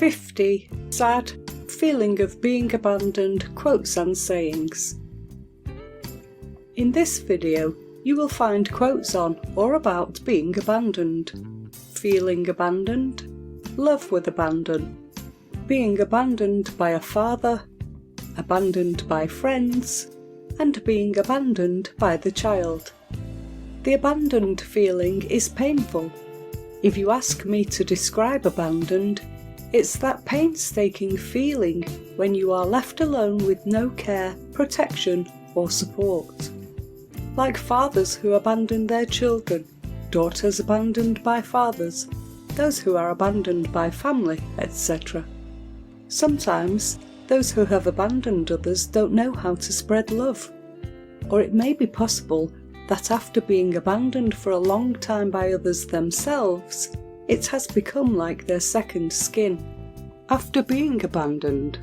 50 sad feeling of being abandoned quotes and sayings. In this video, you will find quotes on or about being abandoned, feeling abandoned, love with abandon, being abandoned by a father, abandoned by friends, and being abandoned by the child. The abandoned feeling is painful. If you ask me to describe abandoned, it's that painstaking feeling when you are left alone with no care, protection, or support. Like fathers who abandon their children, daughters abandoned by fathers, those who are abandoned by family, etc. Sometimes, those who have abandoned others don't know how to spread love. Or it may be possible that after being abandoned for a long time by others themselves, it has become like their second skin. After being abandoned,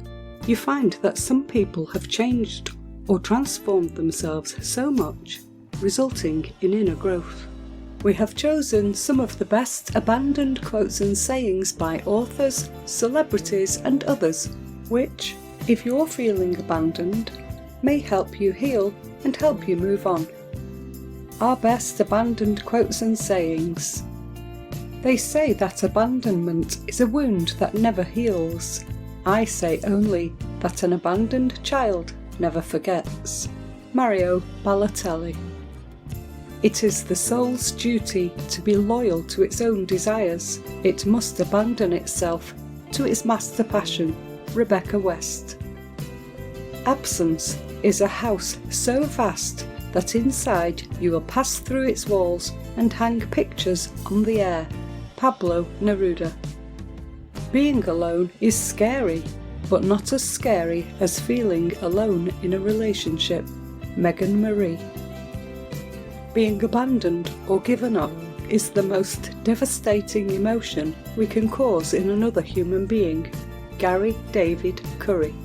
you find that some people have changed or transformed themselves so much, resulting in inner growth. We have chosen some of the best abandoned quotes and sayings by authors, celebrities, and others, which, if you're feeling abandoned, may help you heal and help you move on. Our best abandoned quotes and sayings. They say that abandonment is a wound that never heals. I say only that an abandoned child never forgets. Mario Balotelli. It is the soul's duty to be loyal to its own desires. It must abandon itself to its master passion. Rebecca West. Absence is a house so vast that inside you will pass through its walls and hang pictures on the air. Pablo Neruda. Being alone is scary, but not as scary as feeling alone in a relationship. Megan Marie. Being abandoned or given up is the most devastating emotion we can cause in another human being. Gary David Curry.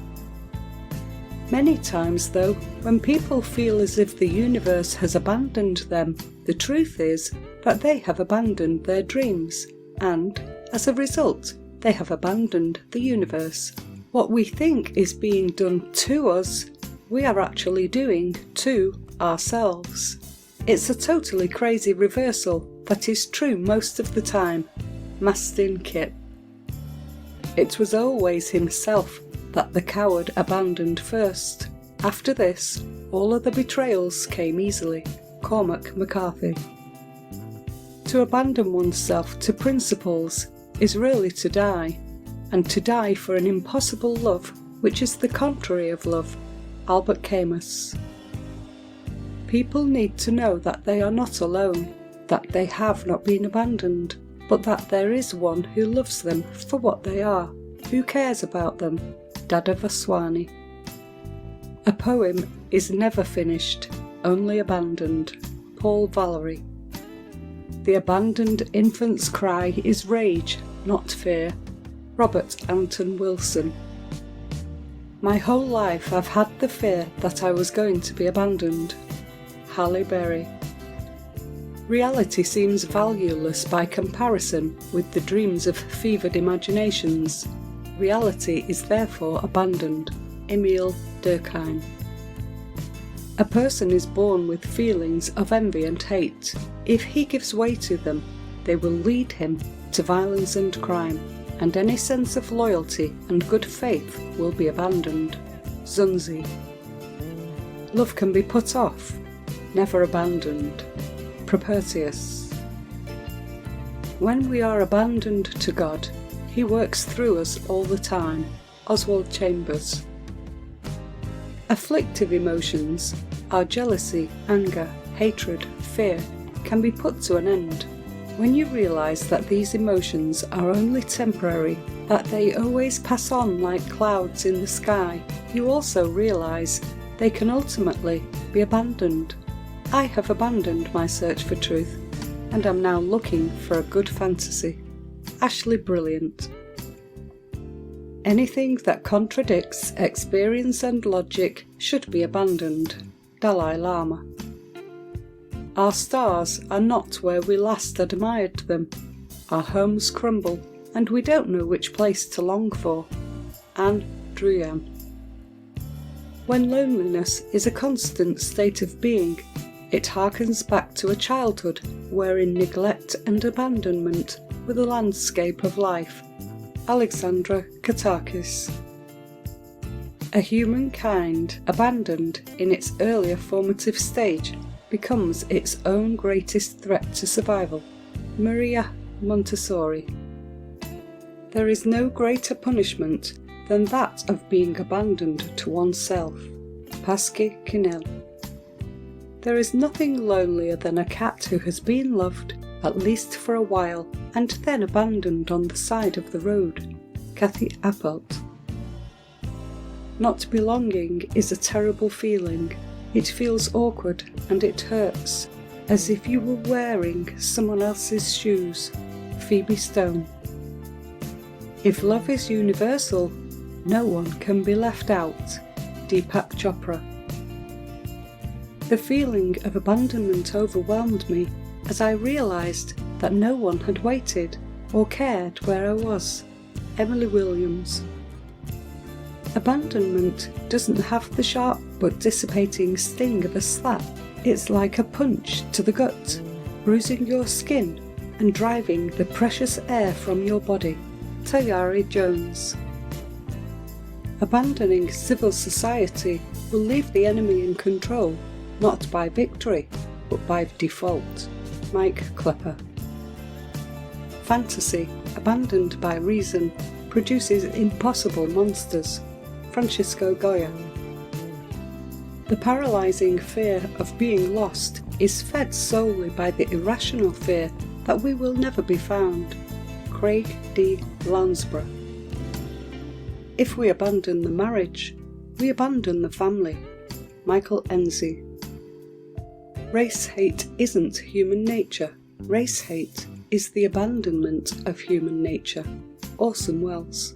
Many times though, when people feel as if the universe has abandoned them, the truth is that they have abandoned their dreams, and, as a result, they have abandoned the universe. What we think is being done to us, we are actually doing to ourselves. It's a totally crazy reversal that is true most of the time. Mastin Kipp. It was always himself that the coward abandoned first. After this, all other betrayals came easily. Cormac McCarthy. To abandon oneself to principles is really to die, and to die for an impossible love which is the contrary of love. Albert Camus. People need to know that they are not alone, that they have not been abandoned, but that there is one who loves them for what they are, who cares about them. Dada Vaswani. A poem is never finished, only abandoned. Paul Valery. The abandoned infant's cry is rage, not fear. Robert Anton Wilson. My whole life I've had the fear that I was going to be abandoned. Halle Berry. Reality seems valueless by comparison with the dreams of fevered imaginations. Reality is therefore abandoned. Emil Durkheim. A person is born with feelings of envy and hate. If he gives way to them, they will lead him to violence and crime, and any sense of loyalty and good faith will be abandoned. Zunzi. Love can be put off, never abandoned. Propertius. When we are abandoned to God, He works through us all the time. Oswald Chambers. Afflictive emotions are jealousy, anger, hatred, fear can be put to an end. When you realise that these emotions are only temporary, that they always pass on like clouds in the sky, you also realise they can ultimately be abandoned. I have abandoned my search for truth, and am now looking for a good fantasy. Ashley Brilliant. Anything that contradicts experience and logic should be abandoned. Dalai Lama. Our stars are not where we last admired them. Our homes crumble, and we don't know which place to long for. Anne Druyan. When loneliness is a constant state of being, it harkens back to a childhood wherein neglect and abandonment were the landscape of life. Alexandra Katakis. A humankind abandoned in its earlier formative stage becomes its own greatest threat to survival. Maria Montessori. There is no greater punishment than that of being abandoned to oneself. Pascal Kinel. There is nothing lonelier than a cat who has been loved, at least for a while, and then abandoned on the side of the road. Kathy Appelt. Not belonging is a terrible feeling. It feels awkward and it hurts, as if you were wearing someone else's shoes. Phoebe Stone. If love is universal, no one can be left out. Deepak Chopra. The feeling of abandonment overwhelmed me as I realised that no one had waited or cared where I was. Emily Williams. Abandonment doesn't have the sharp but dissipating sting of a slap. It's like a punch to the gut, bruising your skin and driving the precious air from your body. Tayari Jones. Abandoning civil society will leave the enemy in control, not by victory, but by default. Mike Klepper. Fantasy, abandoned by reason, produces impossible monsters. Francisco Goya. The paralysing fear of being lost is fed solely by the irrational fear that we will never be found. Craig D. Lansborough. If we abandon the marriage, we abandon the family. Michael Enzi. Race hate isn't human nature. Race hate is the abandonment of human nature. Orson Welles.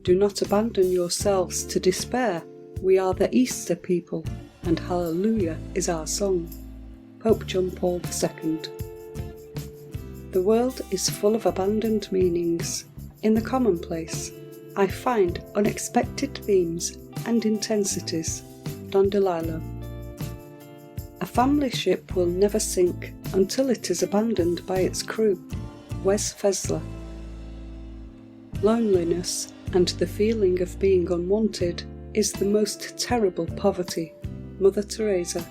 Do not abandon yourselves to despair. We are the Easter people, and Hallelujah is our song. Pope John Paul II. The world is full of abandoned meanings. In the commonplace, I find unexpected themes and intensities. Don DeLillo. A family ship will never sink until it is abandoned by its crew. Wes Fesler. Loneliness and the feeling of being unwanted is the most terrible poverty. Mother Teresa.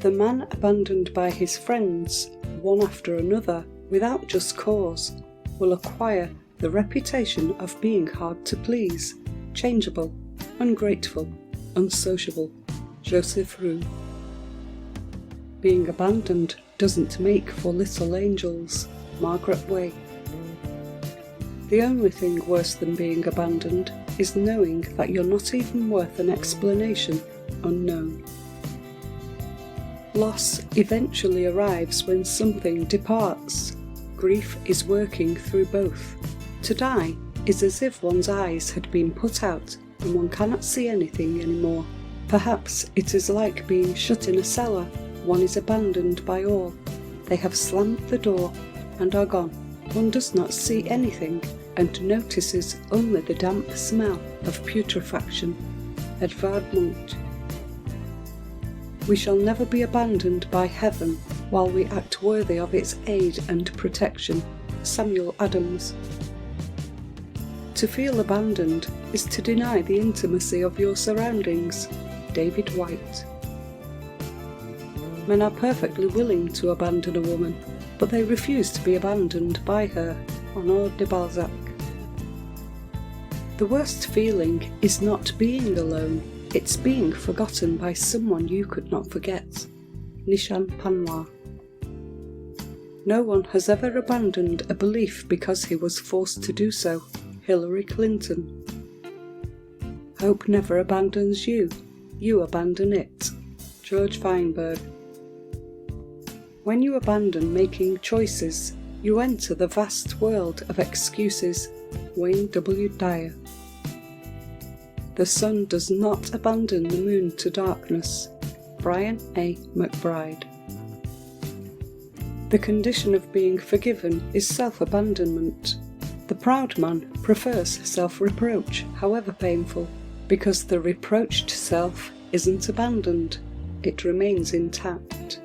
The man abandoned by his friends, one after another, without just cause, will acquire the reputation of being hard to please, changeable, ungrateful, unsociable. Joseph Roux. Being abandoned doesn't make for little angels. Margaret Way. The only thing worse than being abandoned is knowing that you're not even worth an explanation. Unknown. Loss eventually arrives when something departs. Grief is working through both. To die is as if one's eyes had been put out and one cannot see anything anymore. Perhaps it is like being shut in a cellar. One is abandoned by all. They have slammed the door and are gone. One does not see anything and notices only the damp smell of putrefaction. Edvard Munch. We shall never be abandoned by heaven while we act worthy of its aid and protection. Samuel Adams. To feel abandoned is to deny the intimacy of your surroundings. David White. Men are perfectly willing to abandon a woman, but they refuse to be abandoned by her. Honore de Balzac. The worst feeling is not being alone, it's being forgotten by someone you could not forget. Nishan Panwar. No one has ever abandoned a belief because he was forced to do so. Hillary Clinton. Hope never abandons you, you abandon it. George Feinberg. When you abandon making choices, you enter the vast world of excuses. Wayne W. Dyer. The sun does not abandon the moon to darkness. Brian A. McBride. The condition of being forgiven is self-abandonment. The proud man prefers self-reproach, however painful, because the reproached self isn't abandoned, it remains intact.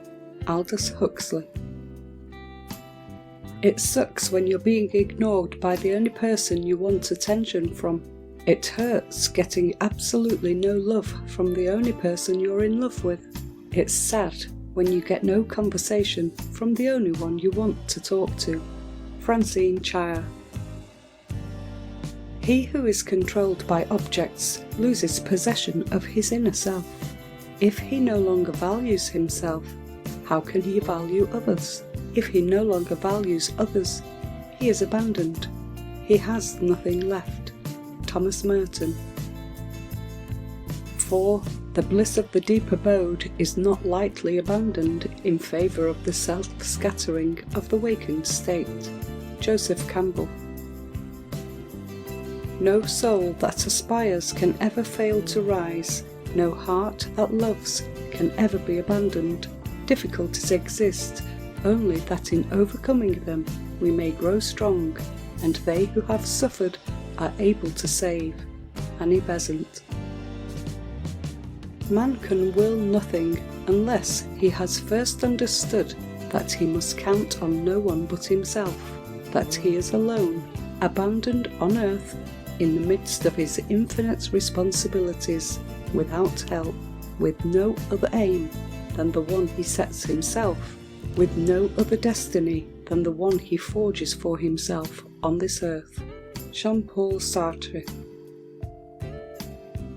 Aldous Huxley. It sucks when you're being ignored by the only person you want attention from. It hurts getting absolutely no love from the only person you're in love with. It's sad when you get no conversation from the only one you want to talk to. Francine Chire. He who is controlled by objects loses possession of his inner self. If he no longer values himself, how can he value others? If he no longer values others, he is abandoned. He has nothing left. Thomas Merton. 4. The bliss of the deep abode is not lightly abandoned in favour of the self-scattering of the wakened state. Joseph Campbell. No soul that aspires can ever fail to rise. No heart that loves can ever be abandoned. Difficulties exist, only that in overcoming them we may grow strong, and they who have suffered are able to save. Annie Besant. Man can will nothing unless he has first understood that he must count on no one but himself, that he is alone, abandoned on earth, in the midst of his infinite responsibilities, without help, with no other aim than the one he sets himself, with no other destiny than the one he forges for himself on this earth. Jean-Paul Sartre.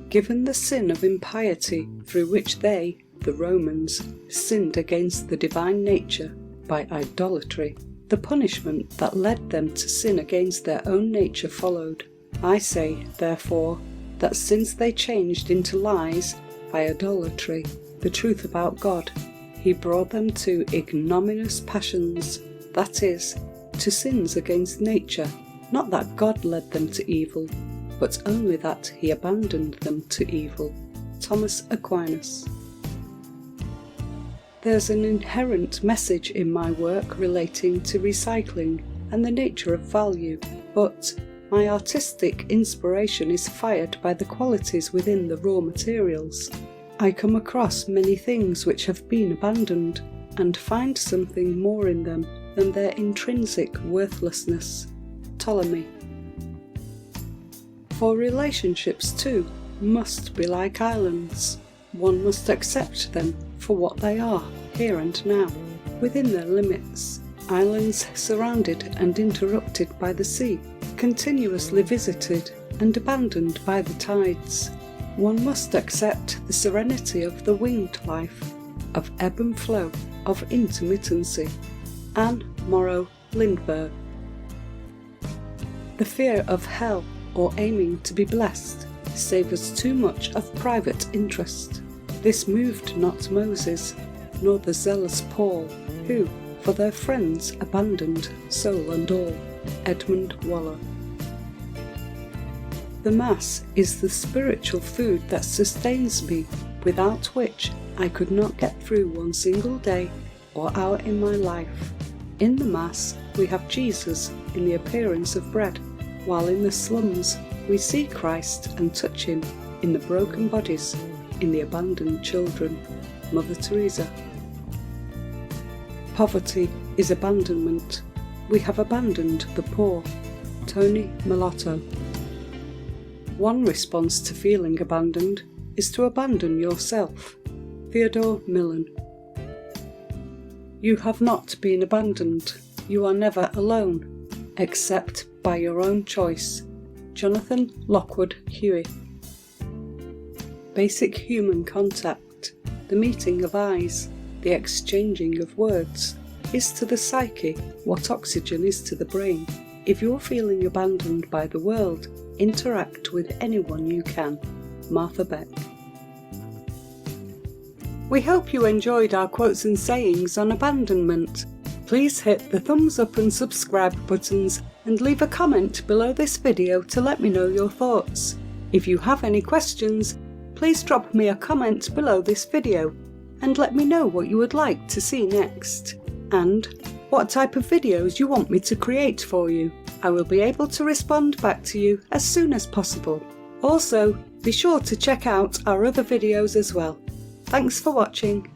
Given the sin of impiety through which they, the Romans, sinned against the divine nature by idolatry, the punishment that led them to sin against their own nature followed. I say, therefore, that since they changed into lies by idolatry the truth about God, he brought them to ignominious passions, that is, to sins against nature, not that God led them to evil, but only that he abandoned them to evil. Thomas Aquinas. There's an inherent message in my work relating to recycling and the nature of value, but my artistic inspiration is fired by the qualities within the raw materials. I come across many things which have been abandoned, and find something more in them than their intrinsic worthlessness. Ptolemy. For relationships too must be like islands. One must accept them for what they are, here and now, within their limits. Islands surrounded and interrupted by the sea, continuously visited and abandoned by the tides. One must accept the serenity of the winged life, of ebb and flow, of intermittency. Anne Morrow Lindbergh. The fear of hell, or aiming to be blessed, savours too much of private interest. This moved not Moses, nor the zealous Paul, who for their friends abandoned soul and all. Edmund Waller. The Mass is the spiritual food that sustains me, without which I could not get through one single day or hour in my life. In the Mass we have Jesus in the appearance of bread, while in the slums we see Christ and touch him in the broken bodies, in the abandoned children. Mother Teresa. Poverty is abandonment. We have abandoned the poor. Tony Melotto. One response to feeling abandoned is to abandon yourself. Theodore Millen. You have not been abandoned. You are never alone, except by your own choice. Jonathan Lockwood Huey. Basic human contact, the meeting of eyes, the exchanging of words, is to the psyche what oxygen is to the brain. If you're feeling abandoned by the world, interact with anyone you can. Martha Beck. We hope you enjoyed our quotes and sayings on abandonment. Please hit the thumbs up and subscribe buttons and leave a comment below this video to let me know your thoughts. If you have any questions, please drop me a comment below this video and let me know what you would like to see next. And what type of videos you want me to create for you. I will be able to respond back to you as soon as possible. Also, be sure to check out our other videos as well. Thanks for watching.